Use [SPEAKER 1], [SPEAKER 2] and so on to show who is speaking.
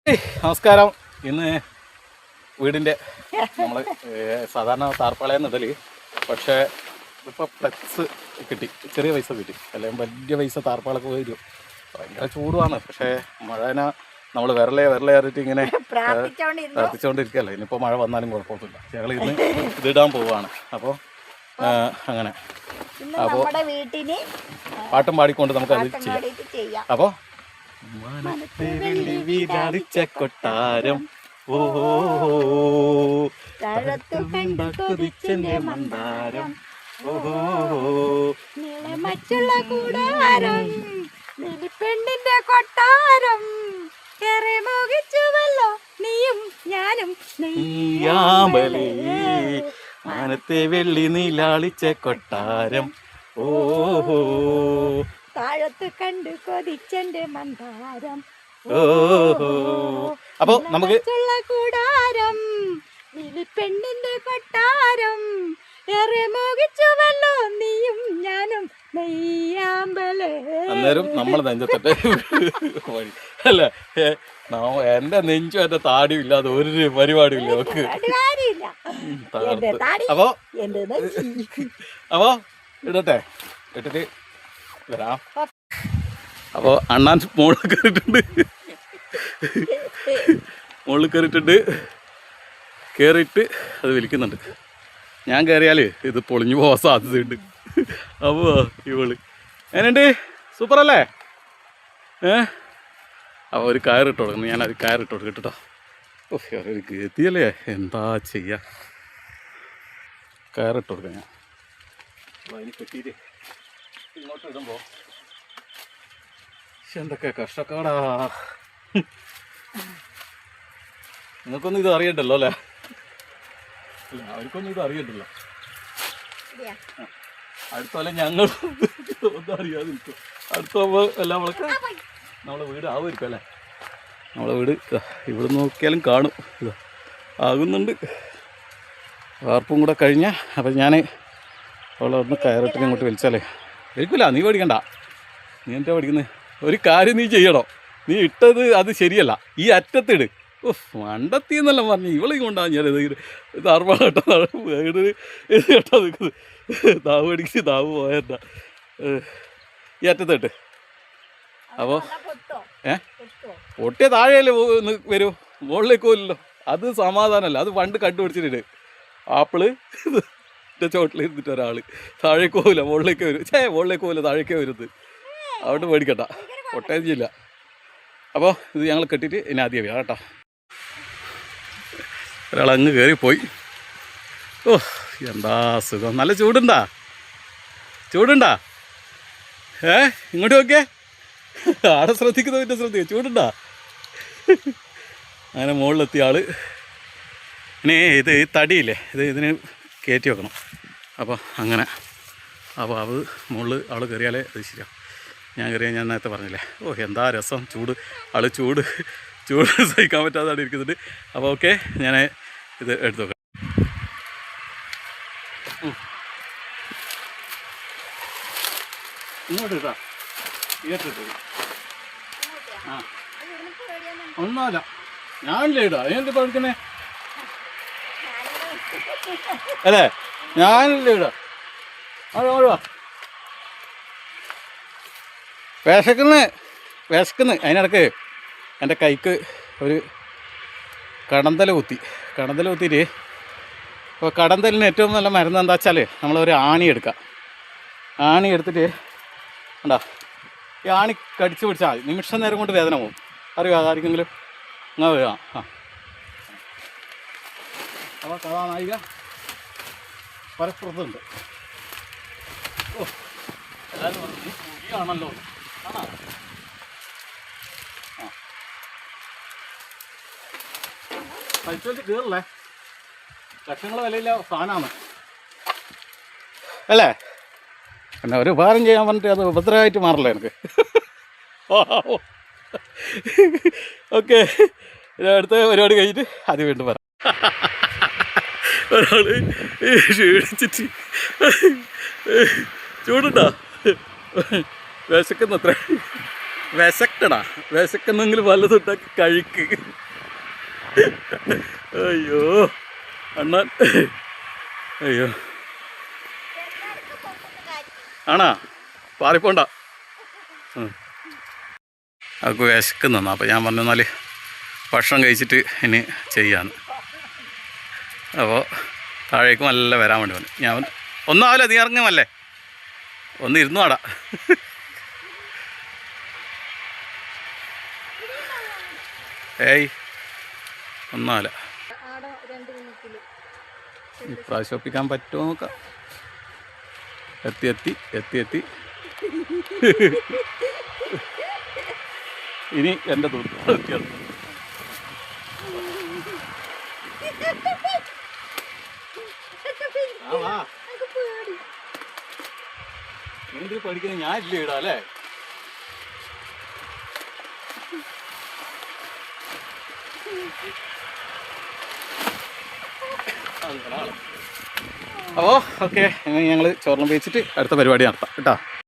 [SPEAKER 1] നമസ്കാരം. ഇന്ന് വീടിൻ്റെ നമ്മൾ സാധാരണ താർപ്പാളയെന്ന് ഇടല്, പക്ഷേ ഇപ്പോൾ ഫ്ലെക്സ് കിട്ടി, ചെറിയ പൈസ കിട്ടി. അല്ലെങ്കിൽ വലിയ പൈസ താർപ്പാളൊക്കെ വരും. ഭയങ്കര ചൂടുമാണ്. പക്ഷേ മഴന നമ്മൾ വിരലെ ആയിട്ട് ഇങ്ങനെ പ്രാർത്ഥിച്ചുകൊണ്ടിരിക്കുകയല്ലേ. ഇനിയിപ്പോൾ മഴ വന്നാലും കുഴപ്പമൊന്നുമില്ല. ഞങ്ങൾ ഇന്ന് ഇതിടാൻ പോവുകയാണ്. അപ്പോൾ അങ്ങനെ അപ്പോൾ പാട്ടും പാടിക്കൊണ്ട് നമുക്കത് ചെയ്യാം. അപ്പോൾ മനത്തെ കൊട്ടാരം ഓഹോ മന്ദാരം ഓഹോ
[SPEAKER 2] മറ്റുള്ള കൂടാരം പെണ്ണിന്റെ കൊട്ടാരം ഏറെ മോഹിച്ചുവല്ലോ നീയും ഞാനും
[SPEAKER 1] നെയ്യാമ്പലേ മനത്തെ വെള്ളി നീലാളിച്ച കൊട്ടാരം ഓഹോ
[SPEAKER 2] താഴത്ത് കണ്ടു കൊതിച്ചെന്റെ മന്ദാരം
[SPEAKER 1] ഓഹോ. അപ്പൊ നമുക്ക്
[SPEAKER 2] കൂടാരം പെണ്ണിന്റെ കൊട്ടാരം ഏറെ മോഹിച്ചുവല്ലോ നീയും ഞാനും നെയ്യാമ്പലേ.
[SPEAKER 1] അന്നേരം നമ്മൾ നെഞ്ചത്തെ വഴി അല്ലേ. എന്റെ നെഞ്ചും എന്റെ താടിയും ഇല്ലാതെ ഒരു പരിപാടിയും ഇല്ല നമുക്ക്. അപ്പോ ഇടട്ടെ, ഇട്ടിട്ട് വരാം. അപ്പോൾ അണ്ണാൻ മുകളിൽ കയറിയിട്ടുണ്ട്. കയറിയിട്ട് അത് വലിക്കുന്നുണ്ട്. ഞാൻ കയറിയാൽ ഇത് പൊളിഞ്ഞു പോകാൻ സാധ്യതയുണ്ട്. അപ്പോൾ ഇവള് എങ്ങനെയുണ്ട്, സൂപ്പറല്ലേ? അപ്പോൾ ഒരു കയറിട്ട് കൊടുക്കണം. ഞാനത് കയറിട്ട് കൊടുക്കും കേട്ടോ. ഒരു ഗതിയല്ലേ, എന്താ ചെയ്യുക. കയറിട്ട് കൊടുക്കാം ഞാൻ. അപ്പോൾ അതിന് കെട്ടിയിട്ട് ഇങ്ങോട്ട് ഇടുമ്പോൾ എന്തൊക്കെ കഷ്ടക്കാടാ. നിങ്ങൾക്കൊന്നും ഇത് അറിയണ്ടല്ലോ അല്ലേ? അല്ല, അവർക്കൊന്നും ഇത് അറിയണ്ടല്ലോ. അടുത്തോലെ ഞങ്ങൾ ഒന്നും അറിയാതെ നിൽക്കും. അടുത്താകുമ്പോൾ എല്ലാം നമ്മളെ വീട് ആവുമായിരിക്കും അല്ലേ. നമ്മളെ വീട് ഇവിടെ നോക്കിയാലും കാണും. ഇത് ആകുന്നുണ്ട്. വാർപ്പും കൂടെ കഴിഞ്ഞാൽ അപ്പം ഞാൻ അവളെ ഒന്ന് കയറിട്ട് ഇങ്ങോട്ട് വലിച്ചാലേ വലിക്കില്ല. നീ പേടിക്കണ്ട. നീ എന്താ പഠിക്കുന്നത്? ഒരു കാര്യം നീ ചെയ്യണം. നീ ഇട്ടത് അത് ശരിയല്ല. ഈ അറ്റത്തിട്. മണ്ടത്തി എന്നെല്ലാം പറഞ്ഞു ഇവളെ കൊണ്ടാണ് ഞാൻ ഇത് അറുപത് കേട്ടോ. വീട് ഇത് കേട്ടോ നിൽക്കുന്നത്. ദാവ് അടിച്ച് ദാവ് പോയണ്ട. ഈ അറ്റത്തിട്ട്. അപ്പോൾ പൊട്ടിയ താഴെയല്ലേ വരൂ, മുകളിലേക്ക് പോലല്ലോ. അത് സമാധാനമല്ല. അത് പണ്ട് കണ്ടുപിടിച്ചിട്ടുണ്ട്. ആപ്പിള് ചോട്ടിൽ ഇരുന്നിട്ട് ഒരാൾ താഴേക്ക് പോകില്ല, മുകളിലേക്ക് വരും. മുകളിലേക്ക് പോകില്ല, താഴേക്കേ വരുന്നത്. അവിടെ പേടിക്കട്ട, പൊട്ടയം ചെയ്യില്ല. അപ്പോൾ ഇത് ഞങ്ങൾ കെട്ടിയിട്ട് ഇനി ആദ്യം വരാം കേട്ടോ. ഒരാളങ്ങ് കയറിപ്പോയി. ഓ എന്താ സുഖം. നല്ല ചൂടുണ്ടാ? ഇങ്ങോട്ട് നോക്കിയേ. ആടെ ശ്രദ്ധിക്കുന്ന പിന്നെ ശ്രദ്ധിക്കുക. ചൂടുണ്ടാ? അങ്ങനെ മുകളിലെത്തിയ ആൾ. ഇനി ഇത് തടിയില്ലേ, ഇതിന് കയറ്റി വെക്കണം. അപ്പോൾ അങ്ങനെ. അപ്പോൾ അത് മുകളിൽ ആൾ കയറിയാലേ അത് ശരിയാവും. ഞാൻ കയറിയാൽ ഞാൻ നേരത്തെ പറഞ്ഞില്ലേ. ഓ എന്താ രസം. ആൾ ചൂട് സഹിക്കാൻ പറ്റാതെ ഇരിക്കുന്നുണ്ട്. അപ്പോൾ ഓക്കെ, ഞാൻ ഇത് എടുത്തു വെക്കാം. ഇങ്ങോട്ട് ഇട്ടാ കേട്ടിട്ട്. ആ ഒന്നുമല്ല, ഞാനില്ലേ ഇടാ. അതിനെന്ത് പഠിക്കുന്നേ അല്ലേ? ഞാനില്ലേ ഇടാ. ഓടുവാ. വിശക്കുന്നു. അതിനിടക്ക് എൻ്റെ കൈക്ക് ഒരു കടന്തൽ കുത്തിയിട്ട്. അപ്പോൾ കടന്തലിന് ഏറ്റവും നല്ല മരുന്ന് എന്താ വെച്ചാൽ നമ്മളൊരു ആണി എടുക്കുക. ആണി എടുത്തിട്ട് ഉണ്ടാ, ഈ ആണി കടിച്ചു പിടിച്ചാൽ മതി. നിമിഷം നേരം കൊണ്ട് വേദന പോകും. അറിയോ അതായിരിക്കെങ്കിലും? അങ്ങനെ വീഴാം. അപ്പോൾ കഥാനായിക പരസ്പരത്തുണ്ട്. ഓ എല്ലാവരും പറഞ്ഞു പുതിയാണല്ലോ. ആണോ? കഴിച്ചു കീറല്ലേ. ലക്ഷങ്ങൾ വിലയില്ല സാധനമാണ് അല്ലേ? പിന്നെ ഒരു ഉപകാരം ചെയ്യാൻ പറഞ്ഞിട്ട് അത് ഉപദ്രവമായിട്ട് മാറില്ല എനിക്ക്. ഓക്കെ, അടുത്ത പരിപാടി കഴിഞ്ഞിട്ട് അത് വീണ്ടും പറയാം. ഒരാൾ ക്ഷീണിച്ചിട്ട് ചൂടുണ്ടോ? വിശക്കുന്നത്ര വിശക്കടാ, വിശക്കുന്നെങ്കിൽ വല്ലതും ഉണ്ടാക്കി കഴിക്ക്. അയ്യോ അണ്ണാൻ, അയ്യോ ആണാ പാറിപ്പോണ്ട. അവർക്ക് വിശക്കുന്നാ. അപ്പോൾ ഞാൻ പറഞ്ഞെന്നാൽ ഭക്ഷണം കഴിച്ചിട്ട് ഇനി ചെയ്യാന്ന്. അപ്പോൾ താഴേക്ക് നല്ല വരാൻ വേണ്ടി വന്നു. ഞാൻ ഒന്നും ആവില്ല, നീ ഇറങ്ങുമല്ലേ, ഒന്ന് ഇരുന്നു ആടാ. ഏയ് ഒന്നാവില്ല. ഇപ്രാവശ്യം ഒപ്പിക്കാൻ പറ്റുമോ നോക്കാം. എത്തി ഇനി എൻ്റെ തോന്നുന്നു നീന്തി പഠിക്കുന്നത് ഞാൻ ഇല്ല ഇടാ അല്ലേ. അപ്പോൾ ഓക്കെ, ഞങ്ങൾ ചോറിനും വെച്ചിട്ട് അടുത്ത പരിപാടി നടത്താം കേട്ടോ.